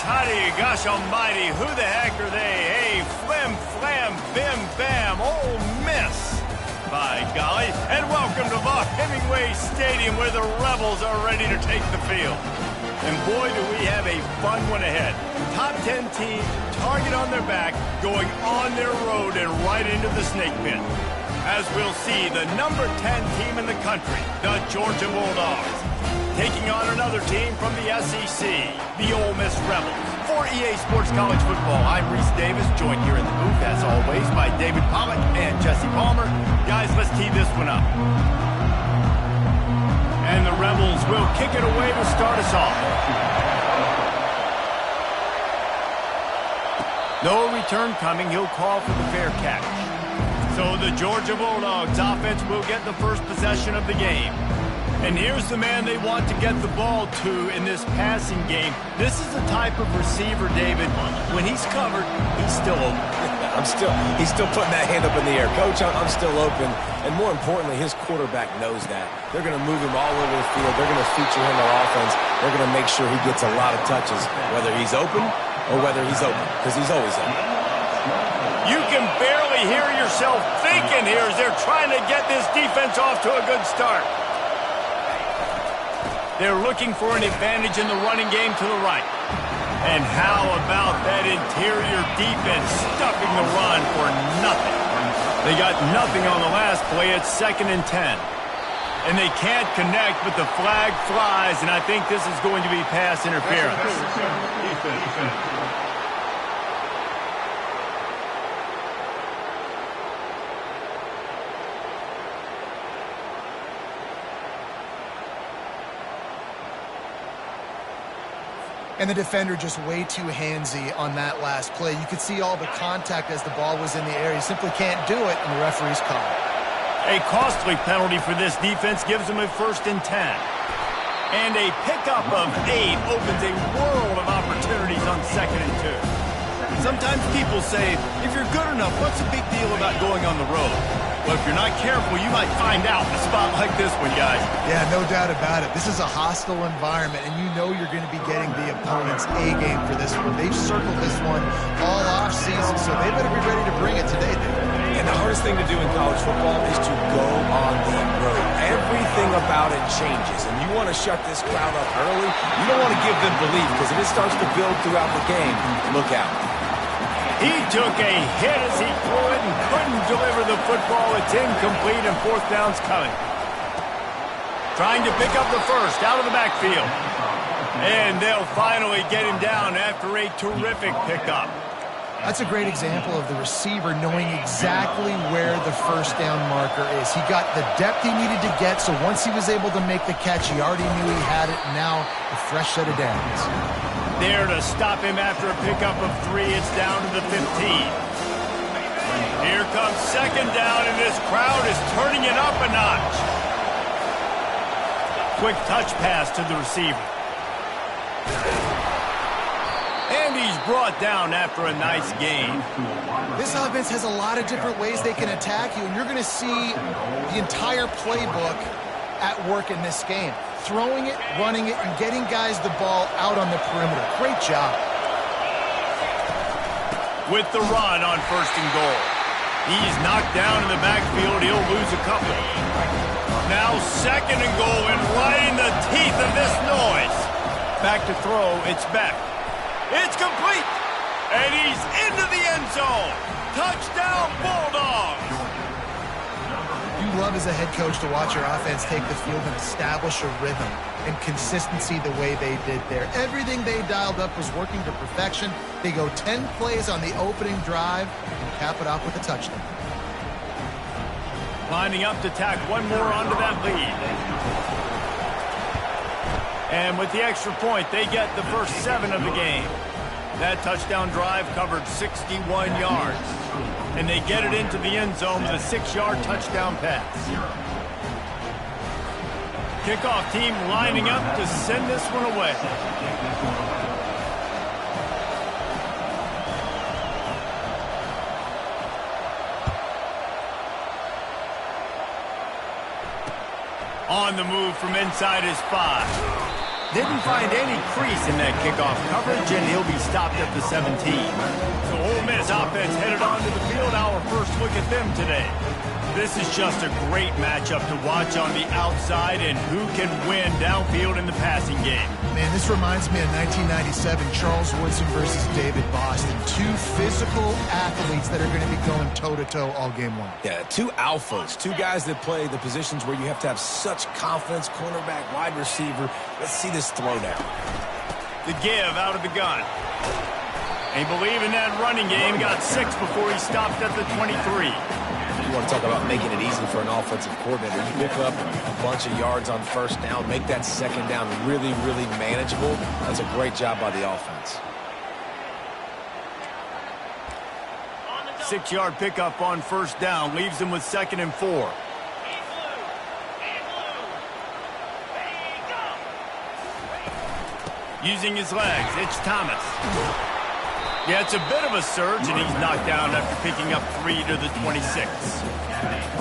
Toddy, gosh almighty, who the heck are they? Hey, flim, flam, bim, bam, Ole Miss. By golly, and welcome to Vaught Hemingway Stadium where the Rebels are ready to take the field. And boy, do we have a fun one ahead. Top 10 team, target on their back, going on their road and right into the snake pit. As we'll see, the number 10 team in the country, the Georgia Bulldogs, taking on another team from the SEC, the Ole Miss Rebels. For EA Sports College Football, I'm Reese Davis, joined here in the booth, as always, by David Pollack and Jesse Palmer. Guys, let's tee this one up. And the Rebels will kick it away to start us off. No return coming. He'll call for the fair catch. So the Georgia Bulldogs offense will get the first possession of the game. And here's the man they want to get the ball to in this passing game. This is the type of receiver, David, when he's covered, he's still open. He's still putting that hand up in the air. Coach, I'm still open. And more importantly, his quarterback knows that. They're going to move him all over the field. They're going to feature him on offense. They're going to make sure he gets a lot of touches, whether he's open or whether he's open, because he's always open. You can barely hear yourself thinking here as they're trying to get this defense off to a good start. They're looking for an advantage in the running game to the right. And how about that interior defense stuffing the run for nothing? They got nothing on the last play. It's 2nd and 10. And they can't connect, but the flag flies, and I think this is going to be pass interference. And the defender just way too handsy on that last play. You could see all the contact as the ball was in the air. He simply can't do it, and the referee's call. A costly penalty for this defense gives them a 1st and 10. And a pickup of 8 opens a world of opportunities on 2nd and 2. Sometimes people say, if you're good enough, what's the big deal about going on the road? Well, if you're not careful, you might find out in a spot like this one, guys. Yeah, no doubt about it. This is a hostile environment, and you know you're going to be getting the opponent's A-game for this one. They've circled this one all off-season, so they better be ready to bring it today, David. And the hardest thing to do in college football is to go on the road. Everything about it changes, and you want to shut this crowd up early. You don't want to give them belief, because if it starts to build throughout the game, look out. He took a hit as he threw it and couldn't deliver the football. It's incomplete and 4th down's coming. Trying to pick up the first out of the backfield. And they'll finally get him down after a terrific pickup. That's a great example of the receiver knowing exactly where the 1st down marker is. He got the depth he needed to get, so once he was able to make the catch, he already knew he had it. Now a fresh set of downs. There to stop him after a pickup of 3. It's down to the 15. Here comes 2nd down, and this crowd is turning it up a notch. Quick touch pass to the receiver. And he's brought down after a nice gain. This offense has a lot of different ways they can attack you, and you're going to see the entire playbook at work in this game. Throwing it, running it, and getting guys the ball out on the perimeter. Great job. With the run on 1st and goal. He's knocked down in the backfield. He'll lose a couple. Now 2nd and goal, and right in the teeth of this noise. Back to throw. It's Beck. It's complete. And he's into the end zone. Touchdown, Bulldogs. You love as a head coach to watch your offense take the field and establish a rhythm and consistency the way they did there. Everything they dialed up was working to perfection. They go 10 plays on the opening drive and cap it off with a touchdown. Lining up to tack one more onto that lead. And with the extra point, they get the first 7 of the game. That touchdown drive covered 61 yards. And they get it into the end zone with a 6-yard touchdown pass. Kickoff team lining up to send this one away. On the move from inside his 5. Didn't find any crease in that kickoff coverage, and he'll be stopped at the 17. So Ole Miss offense headed onto the field. Our first look at them today. This is just a great matchup to watch on the outside, and who can win downfield in the passing game. Man, this reminds me of 1997, Charles Woodson versus David Boston. Two physical athletes that are going to be going toe-to-toe all game long. Yeah, two alphas, two guys that play the positions where you have to have such confidence, cornerback, wide receiver. Let's see this throwdown. The give out of the gun. They believe in that running game. Got 6 before he stopped at the 23. You want to talk about making it easy for an offensive coordinator. You pick up a bunch of yards on first down, make that second down really, really manageable. That's a great job by the offense. 6-yard pickup on first down leaves them with 2nd and 4. Using his legs, it's Thomas. Yeah, it's a bit of a surge, and he's knocked down after picking up 3 to the 26.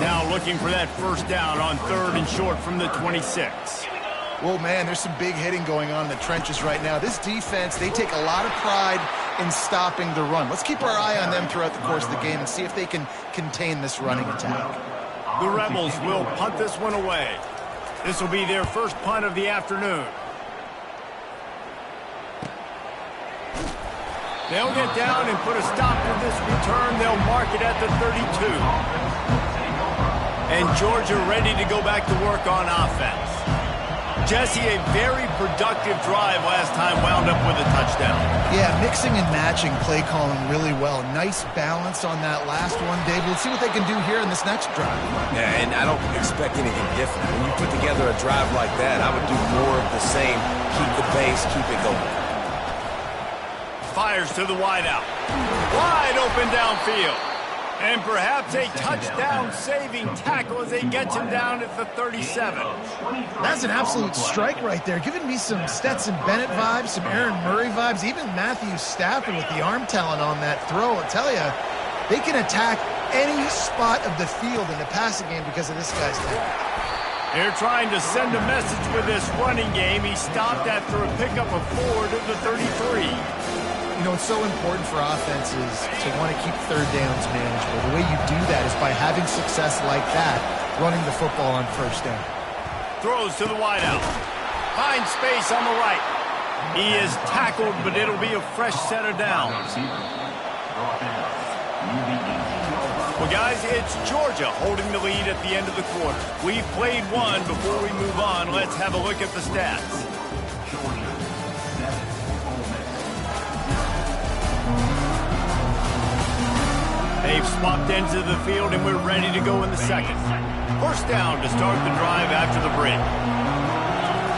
Now looking for that first down on 3rd and short from the 26. Well, man, there's some big hitting going on in the trenches right now. This defense, they take a lot of pride in stopping the run. Let's keep our eye on them throughout the course of the game and see if they can contain this running attack. The Rebels will punt this one away. This will be their first punt of the afternoon. They'll get down and put a stop to this return. They'll mark it at the 32. And Georgia ready to go back to work on offense. Jesse, a very productive drive last time, wound up with a touchdown. Yeah, mixing and matching play calling really well. Nice balance on that last one, David. Let's see what they can do here in this next drive. Yeah, and I don't expect anything different. When you put together a drive like that, I would do more of the same. Keep the pace, keep it going. Fires to the wideout. Wide open downfield. And perhaps a touchdown-saving tackle as they get him down at the 37. That's an absolute strike right there. Giving me some Stetson Bennett vibes, some Aaron Murray vibes, even Matthew Stafford with the arm talent on that throw. I'll tell you, they can attack any spot of the field in the passing game because of this guy's talent. They're trying to send a message with this running game. He stopped after a pickup of 4 to the 33. You know, it's so important for offenses to want to keep third downs manageable. The way you do that is by having success like that, running the football on first down. Throws to the wideout. Finds space on the right. He is tackled, but it'll be a fresh set of downs. Well, guys, it's Georgia holding the lead at the end of the quarter. We've played one. Before we move on, let's have a look at the stats. They've swapped ends of the field, and we're ready to go in the second. First down to start the drive after the break.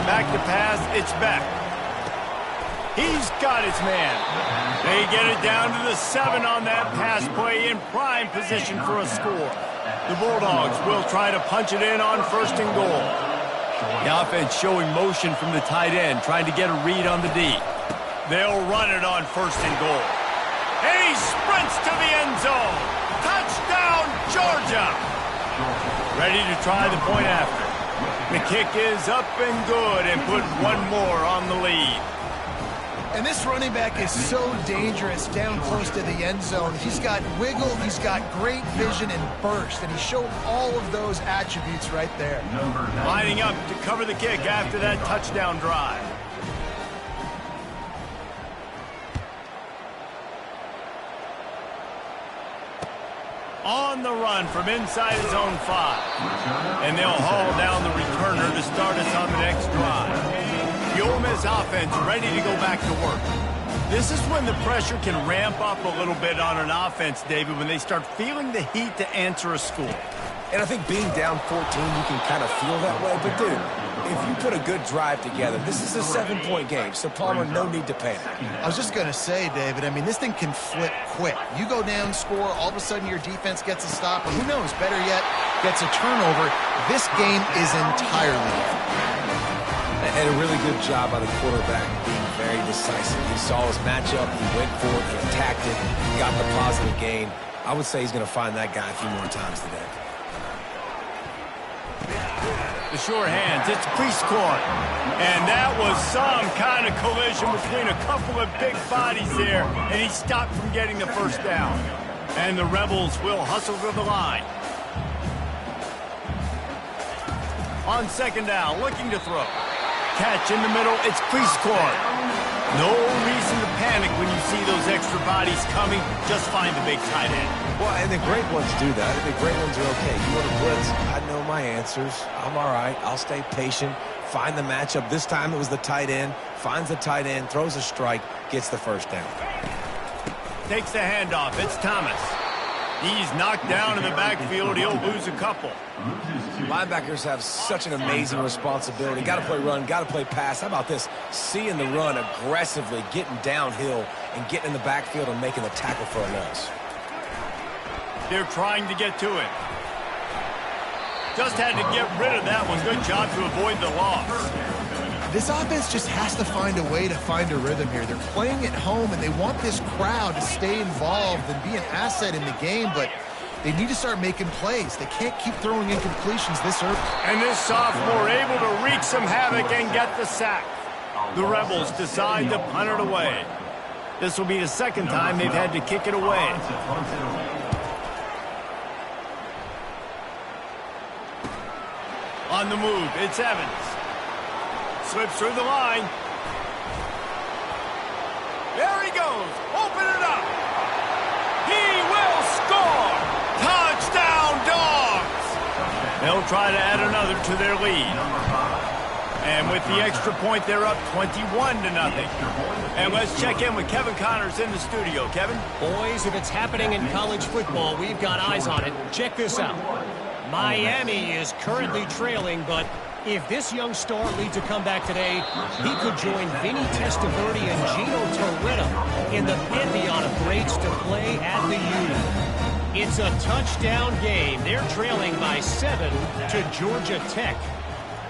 Back to pass, it's Beck. He's got his man. They get it down to the 7 on that pass play in prime position for a score. The Bulldogs will try to punch it in on 1st and goal. The offense showing motion from the tight end, trying to get a read on the D. They'll run it on 1st and goal. And he sprints to the end zone. Touchdown, Georgia. Ready to try the point after. The kick is up and good and put one more on the lead. And this running back is so dangerous down close to the end zone. He's got wiggle, he's got great vision and burst, and he showed all of those attributes right there. Lining up to cover the kick after that touchdown drive. On the run from inside his own 5. And they'll haul down the returner to start us on the next drive. The Ole Miss offense ready to go back to work. This is when the pressure can ramp up a little bit on an offense, David, when they start feeling the heat to answer a score. And I think being down 14, you can kind of feel that way. But, dude, if you put a good drive together, this is a 7-point game. So, Palmer, no need to panic. I was just going to say, David, I mean, this thing can flip quick. You go down, score, all of a sudden your defense gets a stop, or who knows, better yet, gets a turnover. This game is entirely. And a really good job by the quarterback being very decisive. He saw his matchup, he went for it, he attacked it, he got the positive gain. I would say he's going to find that guy a few more times today. The sure hands, it's crease court. And that was some kind of collision between a couple of big bodies there, and he stopped from getting the first down. And the Rebels will hustle to the line. On second down, looking to throw. Catch in the middle, it's crease court. No reason to panic when you see those extra bodies coming. Just find the big tight end. Well, and the great ones do that. And the great ones are okay. You want to blitz? I know my answers. I'm all right. I'll stay patient. Find the matchup. This time it was the tight end. Finds the tight end, throws a strike, gets the first down. Takes the handoff. It's Thomas. He's knocked down in the backfield. He'll lose a couple. Linebackers have such an amazing responsibility. Got to play run, got to play pass. How about this? Seeing the run aggressively, getting downhill, and getting in the backfield and making the tackle for a loss. They're trying to get to it. Just had to get rid of that one. Good job to avoid the loss. This offense just has to find a way to find a rhythm here. They're playing at home, and they want this crowd to stay involved and be an asset in the game, but they need to start making plays. They can't keep throwing incompletions this early. And this sophomore able to wreak some havoc and get the sack. The Rebels decide to punt it away. This will be the second time they've had to kick it away. On the move, it's Evans. Slips through the line. There he goes. Open it up. He will score. Touchdown, Dogs. They'll try to add another to their lead. And with the extra point, they're up 21-0. And let's check in with Kevin Connors in the studio. Kevin? Boys, if it's happening in college football, we've got eyes on it. Check this out. Miami is currently trailing, but if this young star leads a comeback today, he could join Vinny Testaverde and Gino Torretta in the pantheon of greats to play at the U. It's a touchdown game. They're trailing by 7 to Georgia Tech.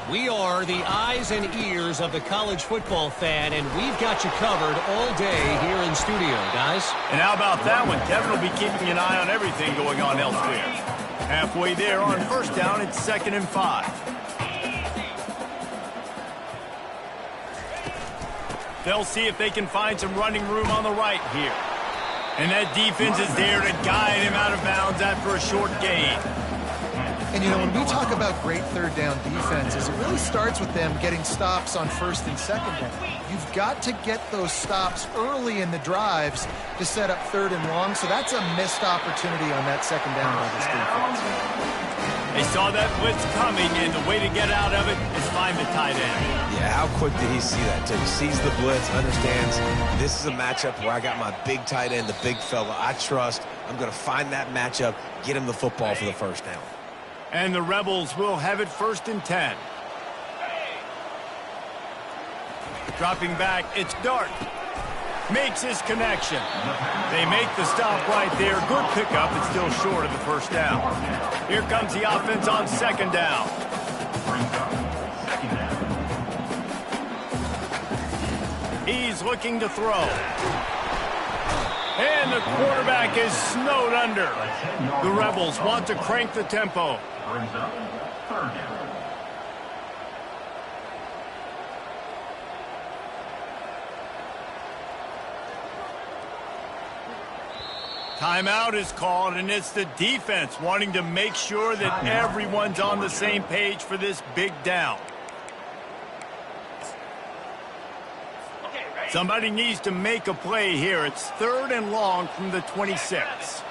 We are the eyes and ears of the college football fan, and we've got you covered all day here in studio, guys. And how about that one? Kevin will be keeping an eye on everything going on elsewhere. Halfway there on first down, it's 2nd and 5. They'll see if they can find some running room on the right here. And that defense is there to guide him out of bounds after a short gain. And, you know, when we talk about great third down defenses, it really starts with them getting stops on first and second down. You've got to get those stops early in the drives to set up third and long, so that's a missed opportunity on that second down by this defense. They saw that blitz coming, and the way to get out of it is find the tight end. Yeah, how quick did he see that, too? He sees the blitz, understands this is a matchup where I got my big tight end, the big fella I trust. I'm going to find that matchup, get him the football for the first down. And the Rebels will have it 1st and 10. Dropping back, it's Dart. Makes his connection. They make the stop right there. Good pickup, but still short of the first down. Here comes the offense on 2nd down. He's looking to throw. And the quarterback is snowed under. The Rebels want to crank the tempo. Timeout is called, and it's the defense wanting to make sure that everyone's on the same page for this big down. Somebody needs to make a play here. It's 3rd and long from the 26.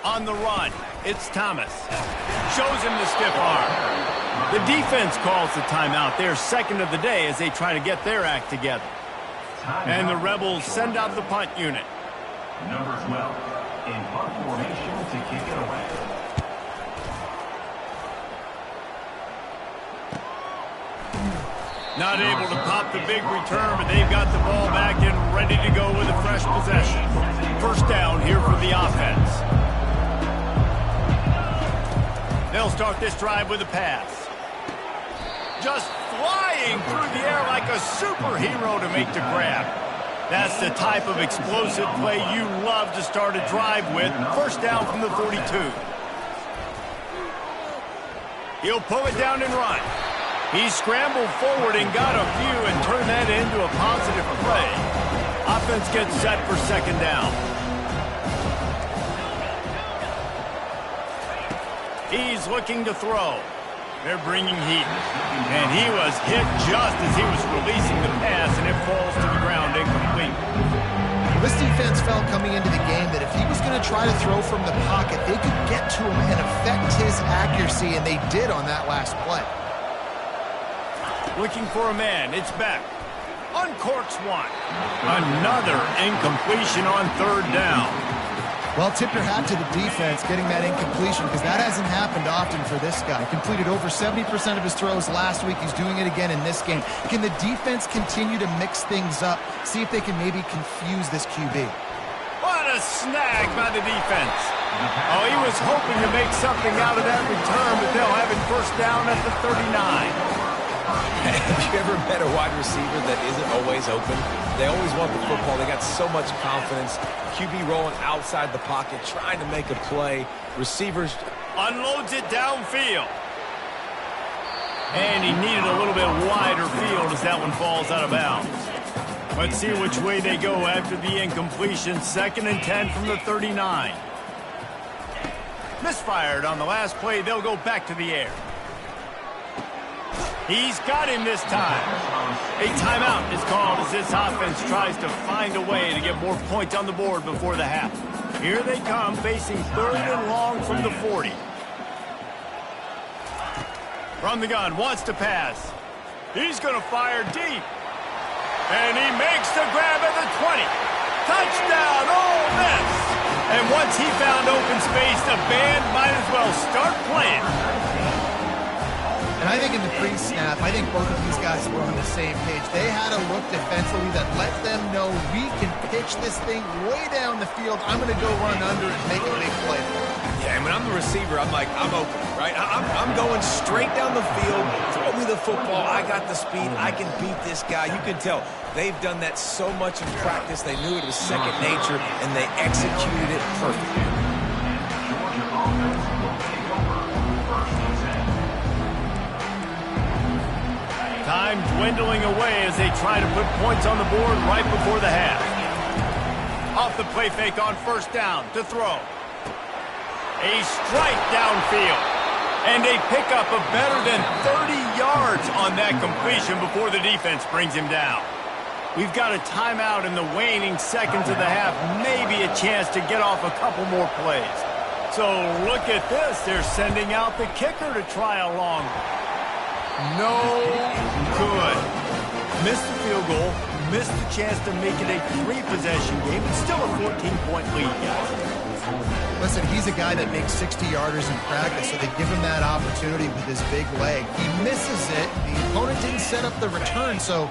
On the run, it's Thomas. Shows him the stiff arm. The defense calls the timeout. They're 2nd of the day as they try to get their act together. And the Rebels send out the punt unit. Number 12 in punt formation to kick it away. Not able to pop the big return, but they've got the ball back and ready to go with a fresh possession. First down here for the offense. They'll start this drive with a pass. Just flying through the air like a superhero to make the grab. That's the type of explosive play you love to start a drive with. First down from the 42. He'll pull it down and run. He scrambled forward and got a few and turned that into a positive play. Offense gets set for second down. He's looking to throw. They're bringing heat. And he was hit just as he was releasing the pass, and it falls to the ground incomplete. This defense felt coming into the game that if he was going to try to throw from the pocket, they could get to him and affect his accuracy, and they did on that last play. Looking for a man. It's back. Uncorks one. Another incompletion on third down. Well, tip your hat to the defense getting that incompletion because that hasn't happened often for this guy. Completed over 70% of his throws last week. He's doing it again in this game. Can the defense continue to mix things up? See if they can maybe confuse this QB. What a snag by the defense. Oh, he was hoping to make something out of that return, but they'll have it first down at the 39. Have you ever met a wide receiver that isn't always open? They always want the football. They got so much confidence. QB rolling outside the pocket, trying to make a play. Receivers unloads it downfield. And he needed a little bit wider field as that one falls out of bounds. Let's see which way they go after the incompletion. 2nd and 10 from the 39. Misfired on the last play. They'll go back to the air. He's got him this time. A timeout is called as this offense tries to find a way to get more points on the board before the half. Here they come, facing 3rd and long from the 40. From the gun, wants to pass. He's going to fire deep. And he makes the grab at the 20. Touchdown, Ole Miss! And once he found open space, the band might as well start playing. And I think in the pre-snap, I think both of these guys were on the same page. They had a look defensively that let them know we can pitch this thing way down the field. I'm going to go run under and make a big play. Yeah, and when I'm the receiver, I'm like, I'm open, right? I'm going straight down the field. Throw me the football. I got the speed. I can beat this guy. You can tell they've done that so much in practice. They knew it was second nature, and they executed it perfectly. Time dwindling away as they try to put points on the board right before the half. Off the play fake on first down to throw. A strike downfield. And they pick up a better than 30 yards on that completion before the defense brings him down. We've got a timeout in the waning seconds of the half. Maybe a chance to get off a couple more plays. So look at this. They're sending out the kicker to try a long one. No good. Missed the field goal, missed the chance to make it a 3-possession game. It's still a 14-point lead, guys. Listen, he's a guy that makes 60-yarders in practice, so they give him that opportunity with his big leg. He misses it. The opponent didn't set up the return, so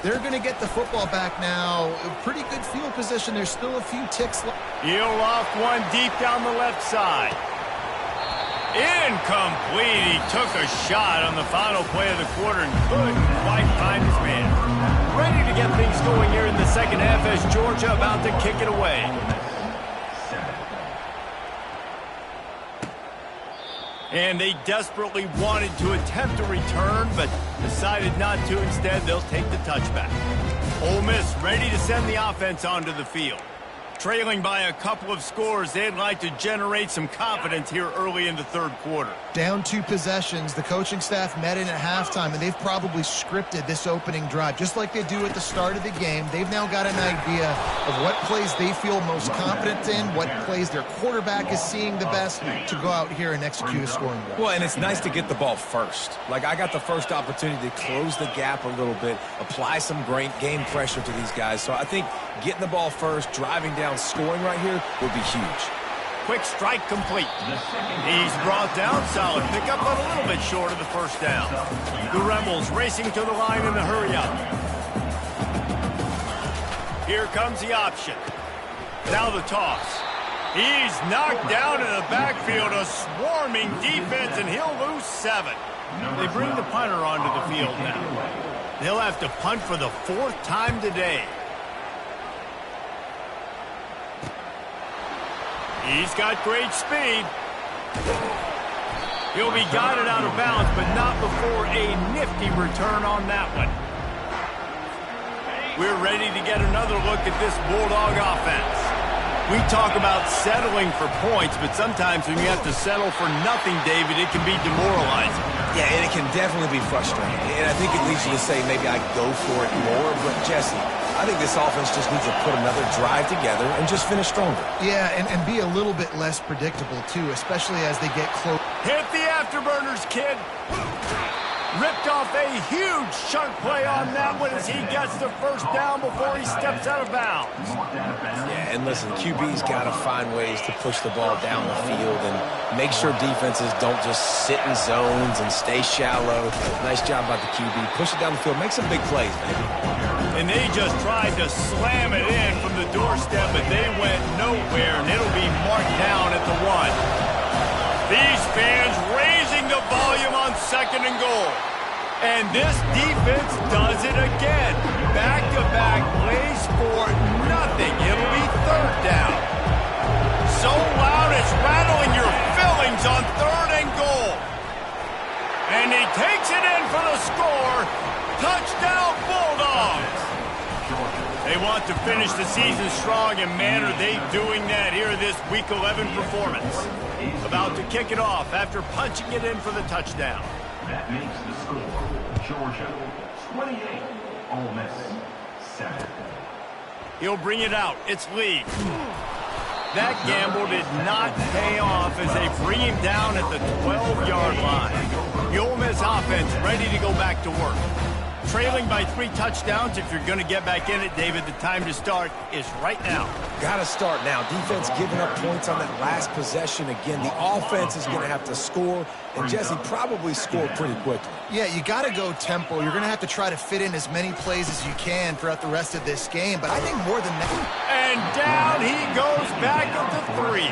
they're going to get the football back now. Pretty good field position. There's still a few ticks left. He'll loft one deep down the left side. Incomplete. He took a shot on the final play of the quarter and couldn't quite find his man. Ready to get things going here in the second half as Georgia about to kick it away. And they desperately wanted to attempt a return, but decided not to. Instead, they'll take the touchback. Ole Miss ready to send the offense onto the field. Trailing by a couple of scores, they'd like to generate some confidence here early in the third quarter. Down 2 possessions, the coaching staff met in at halftime, and they've probably scripted this opening drive. Just like they do at the start of the game, they've now got an idea of what plays they feel most confident in, what plays their quarterback is seeing the best to go out here and execute a scoring drive. Well, and it's nice to get the ball first. Like, I got the first opportunity to close the gap a little bit, apply some great game pressure to these guys. So I think getting the ball first, driving down, scoring right here would be huge. Quick strike complete. He's brought down. Solid pickup, but a little bit short of the first down. The Rebels racing to the line in the hurry-up. Here comes the option. Now the toss. He's knocked down in the backfield. A swarming defense, and he'll lose 7. They bring the punter onto the field now. They'll have to punt for the 4th time today. He's got great speed. He'll be guided out of bounds, but not before a nifty return on that one. We're ready to get another look at this Bulldog offense. We talk about settling for points, but sometimes when you have to settle for nothing, David, it can be demoralizing. Yeah, and it can definitely be frustrating. And I think it leads you to say maybe I go for it more. But, Jesse, I think this offense just needs to put another drive together and just finish stronger. Yeah, and be a little bit less predictable, too, especially as they get close. Hit the afterburners, kid. Ripped off a huge chunk play on that one as he gets the first down before he steps out of bounds. Yeah, and listen, QB's got to find ways to push the ball down the field and make sure defenses don't just sit in zones and stay shallow. Nice job by the QB. Push it down the field. Make some big plays, man. And they just tried to slam it in from the doorstep, but they went nowhere, and it'll be marked down at the 1. These fans raising the volume on 2nd and goal. And this defense does it again. Back-to-back plays for nothing. It'll be 3rd down. So loud it's rattling your fillings on 3rd and goal. And he takes it in for the score. Touchdown Bulldogs. They want to finish the season strong, and man, are they doing that here in this Week 11 performance. About to kick it off after punching it in for the touchdown. That makes the score Georgia 28, Ole Miss 7. He'll bring it out. It's Lee. That gamble did not pay off as they bring him down at the 12-yard line. The Ole Miss offense ready to go back to work. Trailing by 3 touchdowns. If you're going to get back in it, David, the time to start is right now. Got to start now. Defense giving up points on that last possession again. The offense is going to have to score, and Jesse probably scored pretty quickly. Yeah, you got to go tempo. You're going to have to try to fit in as many plays as you can throughout the rest of this game, but I think more than that. And down he goes back at the 3.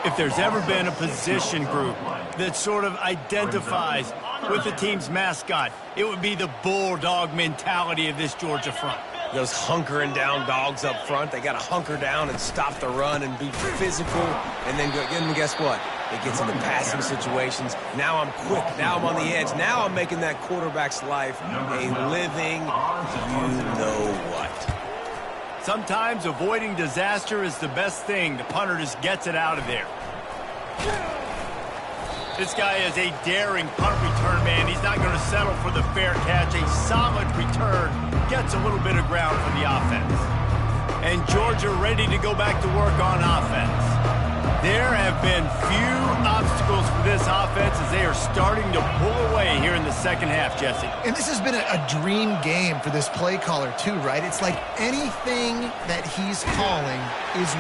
If there's ever been a position group that sort of identifies with the team's mascot, it would be the Bulldog mentality of this Georgia front. Those hunkering down dogs up front, they got to hunker down and stop the run and be physical. And then guess what? It gets into passing situations. Now I'm quick. Now I'm on the edge. Now I'm making that quarterback's life a living you-know-what. Sometimes avoiding disaster is the best thing. The punter just gets it out of there. This guy is a daring punt return man. He's not going to settle for the fair catch. A solid return gets a little bit of ground for the offense. And Georgia ready to go back to work on offense. There have been few obstacles for this offense as they are starting to pull away here in the second half, Jesse. And this has been a dream game for this play caller, too, right? It's like anything that he's calling is...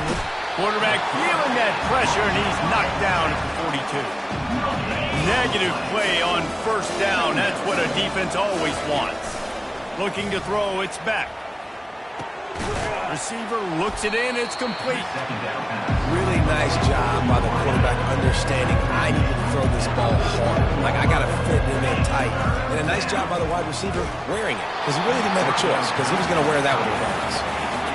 Quarterback feeling that pressure, and he's knocked down at the 42. Negative play on 1st down. That's what a defense always wants. Looking to throw, it's back. Receiver looks it in, it's complete. Really nice job by the quarterback understanding I need to throw this ball hard. Like, I got to fit in there tight. And a nice job by the wide receiver wearing it, because he really didn't have a choice, because he was going to wear that one regardless.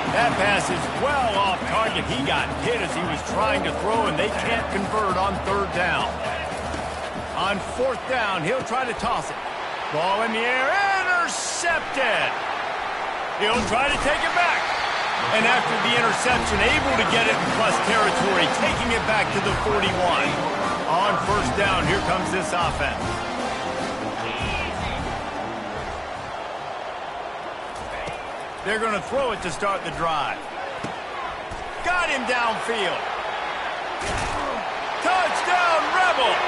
That pass is well off target. He got hit as he was trying to throw, and they can't convert on 3rd down. On 4th down, he'll try to toss it. Ball in the air, intercepted. He'll try to take it back. And after the interception, able to get it in plus territory, taking it back to the 41. On 1st down, here comes this offense. They're going to throw it to start the drive. Got him downfield. Touchdown, Rebels!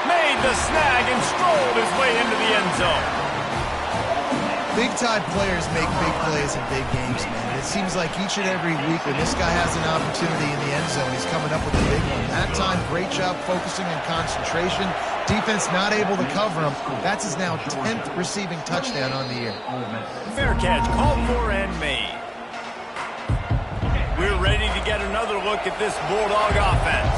Made the snag and strolled his way into the end zone. Big-time players make big plays in big games, man. It seems like each and every week when this guy has an opportunity in the end zone, he's coming up with a big one. That time, great job focusing and concentration. Defense not able to cover him. That's his now 10th receiving touchdown on the year. Fair catch called for and made. We're ready to get another look at this Bulldog offense.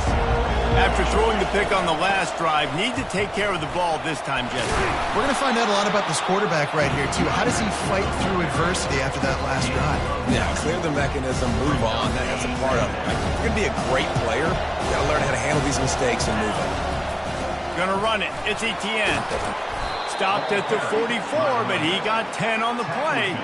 After throwing the pick on the last drive, need to take care of the ball this time, Jesse. We're going to find out a lot about this quarterback right here, too. How does he fight through adversity after that last drive? Yeah, clear the mechanism, move on. That's a part of it. Right? You're going to be a great player. You got to learn how to handle these mistakes and move on. Gonna run it. It's Etienne. Stopped at the 44, but he got 10 on the play.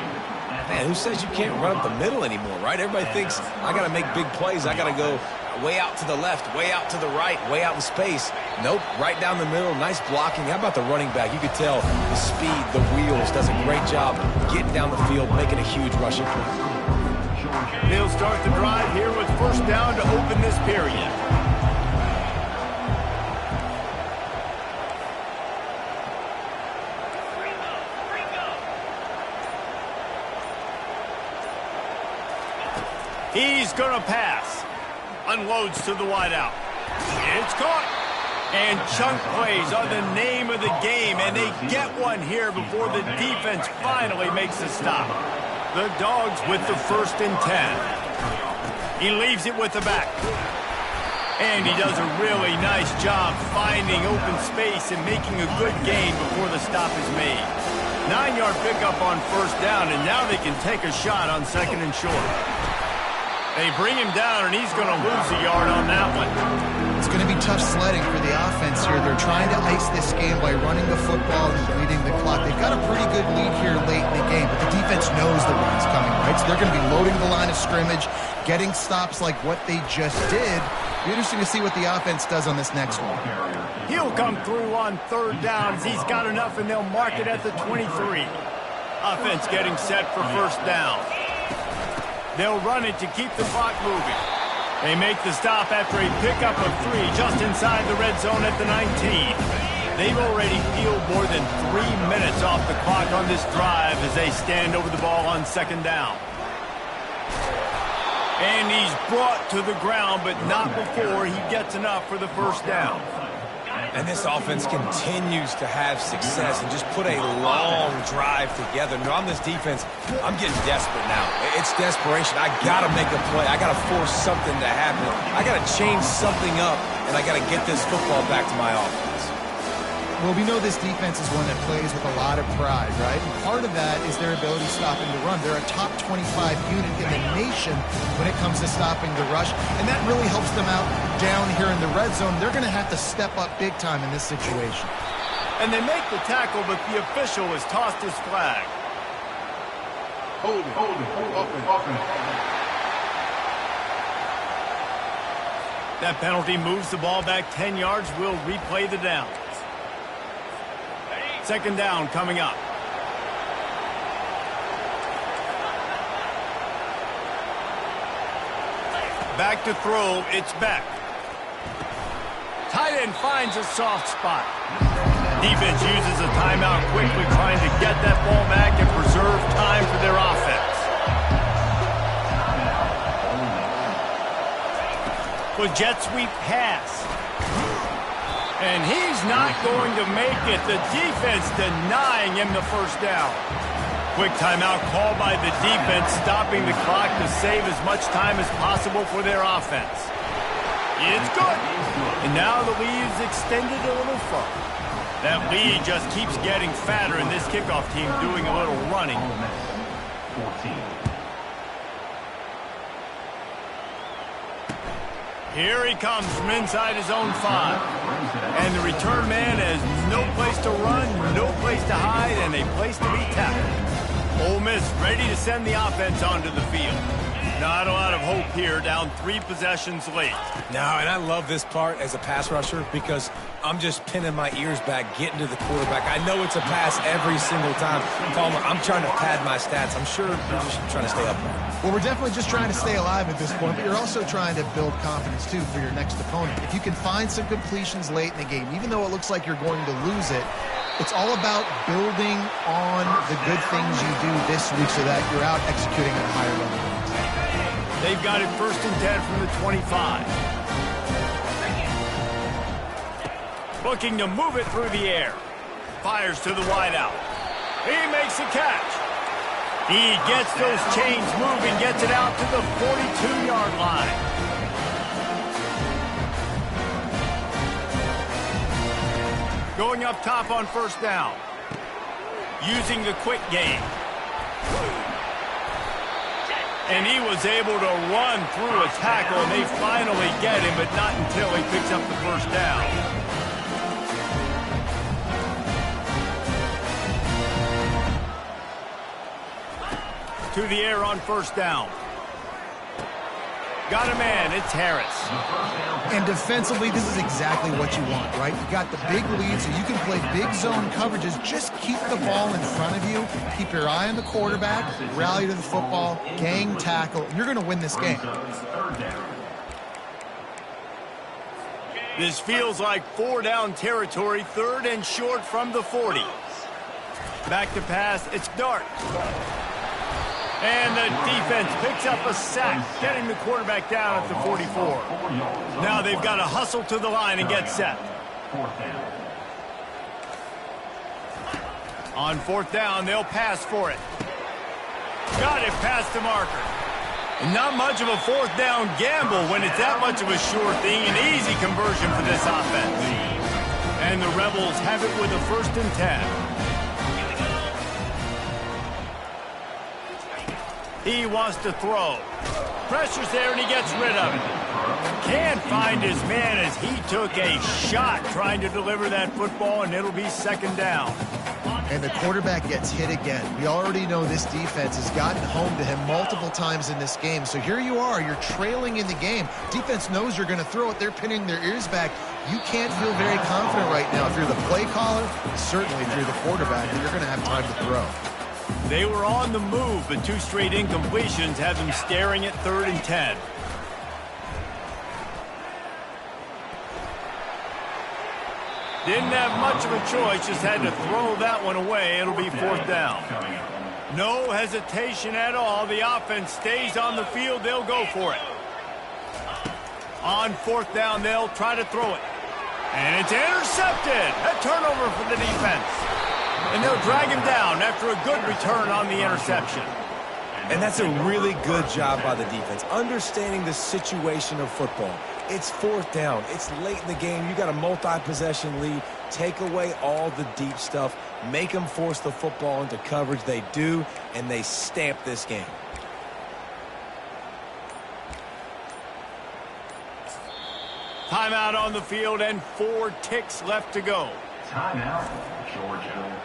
Man, who says you can't run up the middle anymore, right? Everybody thinks I got to make big plays. I got to go way out to the left, way out to the right, way out in space. Nope, right down the middle. Nice blocking. How about the running back? You could tell the speed, the wheels, does a great job getting down the field, making a huge rushing play. They'll start the drive here with first down to open this period. He's going to pass. Unloads to the wideout. It's caught. And chunk plays are the name of the game, and they get one here before the defense finally makes a stop. The Dogs with the 1st and 10. He leaves it with the back. And he does a really nice job finding open space and making a good gain before the stop is made. 9-yard pickup on first down, and now they can take a shot on 2nd and short. They bring him down, and he's going to lose a yard on that one. It's going to be tough sledding for the offense here. They're trying to ice this game by running the football and bleeding the clock. They've got a pretty good lead here late in the game, but the defense knows the run's coming, right? So they're going to be loading the line of scrimmage, getting stops like what they just did. It'll be interesting to see what the offense does on this next one. He'll come through on 3rd down as he's got enough, and they'll mark it at the 23. Offense getting set for first down. They'll run it to keep the clock moving. They make the stop after a pickup of 3 just inside the red zone at the 19. They've already peeled more than 3 minutes off the clock on this drive as they stand over the ball on 2nd down. And he's brought to the ground, but not before he gets enough for the first down. And this offense continues to have success and just put a long drive together. Now, on this defense, I'm getting desperate now. It's desperation. I got to make a play. I got to force something to happen. I got to change something up, and I got to get this football back to my offense. Well, we know this defense is one that plays with a lot of pride, right? And part of that is their ability stopping the run. They're a top 25 unit in the nation when it comes to stopping the rush, and that really helps them out down here in the red zone. They're going to have to step up big time in this situation. And they make the tackle, but the official has tossed his flag. Hold it. That penalty moves the ball back 10 yards. We'll replay the down. 2nd down coming up. Back to throw. It's Beck. Tight end finds a soft spot. Defense uses a timeout quickly, trying to get that ball back and preserve time for their offense. With jet sweep pass. And he's not going to make it. The defense denying him the first down. Quick timeout call by the defense, stopping the clock to save as much time as possible for their offense. It's good. And now the lead is extended a little further. That lead just keeps getting fatter, and this kickoff team doing a little running. 14. Here he comes from inside his own 5. And the return man has no place to run, no place to hide, and a place to be tackled. Ole Miss ready to send the offense onto the field. Not a lot of hope here, down 3 possessions late. No, and I love this part as a pass rusher because I'm just pinning my ears back, getting to the quarterback. I know it's a pass every single time. Palmer, I'm trying to pad my stats. I'm sure you're just trying to stay up there. Well, we're definitely just trying to stay alive at this point, but you're also trying to build confidence, too, for your next opponent. If you can find some completions late in the game, even though it looks like you're going to lose it, it's all about building on the good things you do this week so that you're out executing at a higher level. They've got it 1st and 10 from the 25. Looking to move it through the air. Fires to the wideout. He makes a catch. He gets those chains moving, gets it out to the 42-yard line. Going up top on first down. Using the quick game. And he was able to run through a tackle, and they finally get him, but not until he picks up the first down. To the air on first down. Got a man. It's Harris. And defensively, this is exactly what you want, right? You got the big lead, so you can play big zone coverages. Just keep the ball in front of you. Keep your eye on the quarterback. Rally to the football. Gang tackle. You're going to win this game. This feels like 4-down territory, 3rd and short from the 40. Back to pass, it's Dart. And the defense picks up a sack, getting the quarterback down at the 44. Now they've got to hustle to the line and get set. On 4th down, they'll pass for it. Got it past the marker. Not much of a 4th down gamble when it's that much of a sure thing. An easy conversion for this offense. And the Rebels have it with a 1st and 10. He wants to throw. Pressure's there and he gets rid of it. Can't find his man as he took a shot trying to deliver that football, and it'll be 2nd down. And the quarterback gets hit again. We already know this defense has gotten home to him multiple times in this game. So here you are, you're trailing in the game. Defense knows you're going to throw it. They're pinning their ears back. You can't feel very confident right now. If you're the play caller, certainly if you're the quarterback, that you're going to have time to throw. They were on the move, but 2 straight incompletions have them staring at 3rd and 10. Didn't have much of a choice, just had to throw that one away. It'll be 4th down. No hesitation at all. The offense stays on the field. They'll go for it. On 4th down, they'll try to throw it. And it's intercepted. A turnover for the defense. And they'll drag him down after a good return on the interception. And that's a really good job by the defense, understanding the situation of football. It's 4th down. It's late in the game. You got a multi-possession lead. Take away all the deep stuff. Make them force the football into coverage. They do, and they stamp this game. Timeout on the field and 4 ticks left to go. Timeout, Georgia.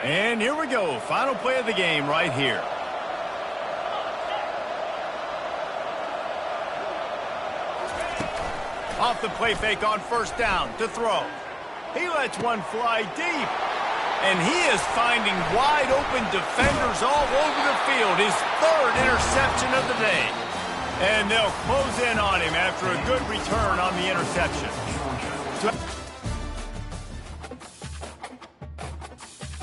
And here we go. Final play of the game right here. Off the play fake on 1st down to throw. He lets one fly deep. And he is finding wide open defenders all over the field. His 3rd interception of the day. And they'll close in on him after a good return on the interception.